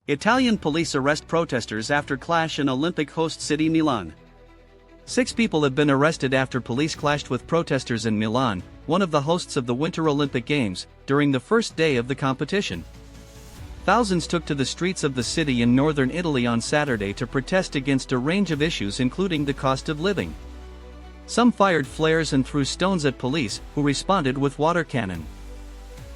Italian police arrest protesters after clash in Olympic host city Milan. 6 people have been arrested after police clashed with protesters in Milan, one of the hosts of the Winter Olympic Games, during the first day of the competition. Thousands took to the streets of the city in northern Italy on Saturday to protest against a range of issues including the cost of living. Some fired flares and threw stones at police, who responded with water cannon.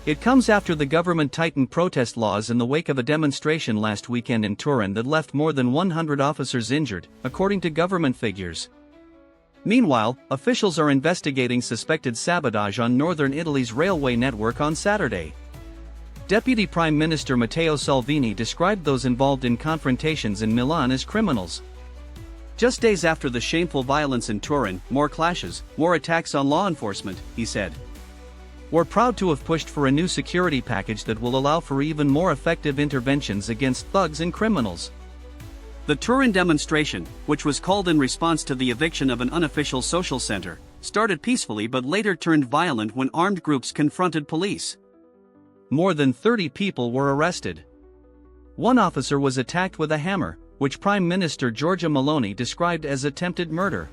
It comes after the government tightened protest laws in the wake of a demonstration last weekend in Turin that left more than 100 officers injured, according to government figures. Meanwhile, officials are investigating suspected sabotage on northern Italy's railway network on Saturday. Deputy Prime Minister Matteo Salvini described those involved in confrontations in Milan as criminals. Just days after the shameful violence in Turin, more clashes, more attacks on law enforcement, he said. We're proud to have pushed for a new security package that will allow for even more effective interventions against thugs and criminals. The Turin demonstration, which was called in response to the eviction of an unofficial social center, started peacefully but later turned violent when armed groups confronted police. More than 30 people were arrested. One officer was attacked with a hammer, which Prime Minister Giorgia Meloni described as attempted murder.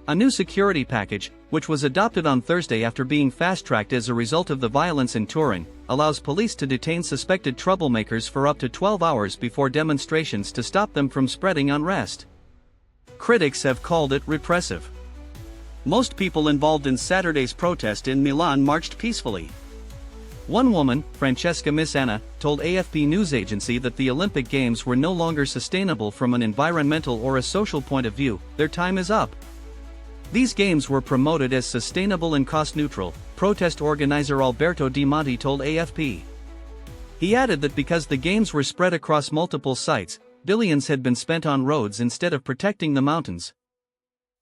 A new security package, which was adopted on Thursday after being fast-tracked as a result of the violence in Turin, allows police to detain suspected troublemakers for up to 12 hours before demonstrations to stop them from spreading unrest. Critics have called it repressive. Most people involved in Saturday's protest in Milan marched peacefully. One woman, Francesca Misana, told AFP news agency that the Olympic Games were no longer sustainable from an environmental or a social point of view. Their time is up. These games were promoted as sustainable and cost-neutral, protest organizer Alberto Di Monti told AFP. He added that because the games were spread across multiple sites, billions had been spent on roads instead of protecting the mountains.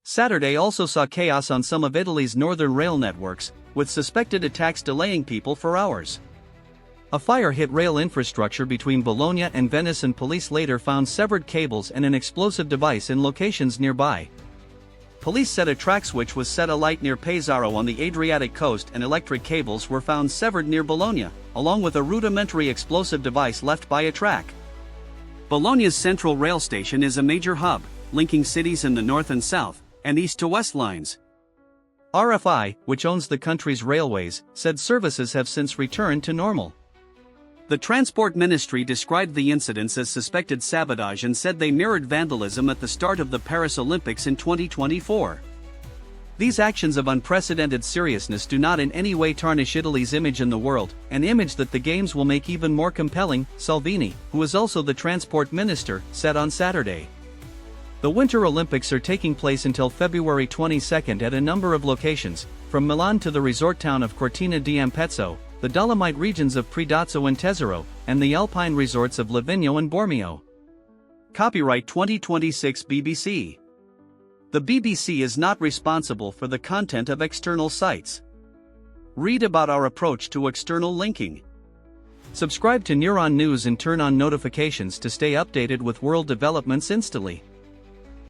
Saturday also saw chaos on some of Italy's northern rail networks, with suspected attacks delaying people for hours. A fire hit rail infrastructure between Bologna and Venice, and police later found severed cables and an explosive device in locations nearby. Police said a track switch was set alight near Pesaro on the Adriatic coast and electric cables were found severed near Bologna, along with a rudimentary explosive device left by a track. Bologna's central rail station is a major hub, linking cities in the north and south, and east to west lines. RFI, which owns the country's railways, said services have since returned to normal. The Transport Ministry described the incidents as suspected sabotage and said they mirrored vandalism at the start of the Paris Olympics in 2024. These actions of unprecedented seriousness do not in any way tarnish Italy's image in the world, an image that the Games will make even more compelling, Salvini, who is also the transport minister, said on Saturday. The Winter Olympics are taking place until February 22 at a number of locations, from Milan to the resort town of Cortina d'Ampezzo, the Dolomite regions of Predazzo and Tesoro, and the alpine resorts of Livigno and Bormio. Copyright 2026 BBC. The BBC is not responsible for the content of external sites. Read about our approach to external linking. Subscribe to Neuron News and turn on notifications to stay updated with world developments instantly.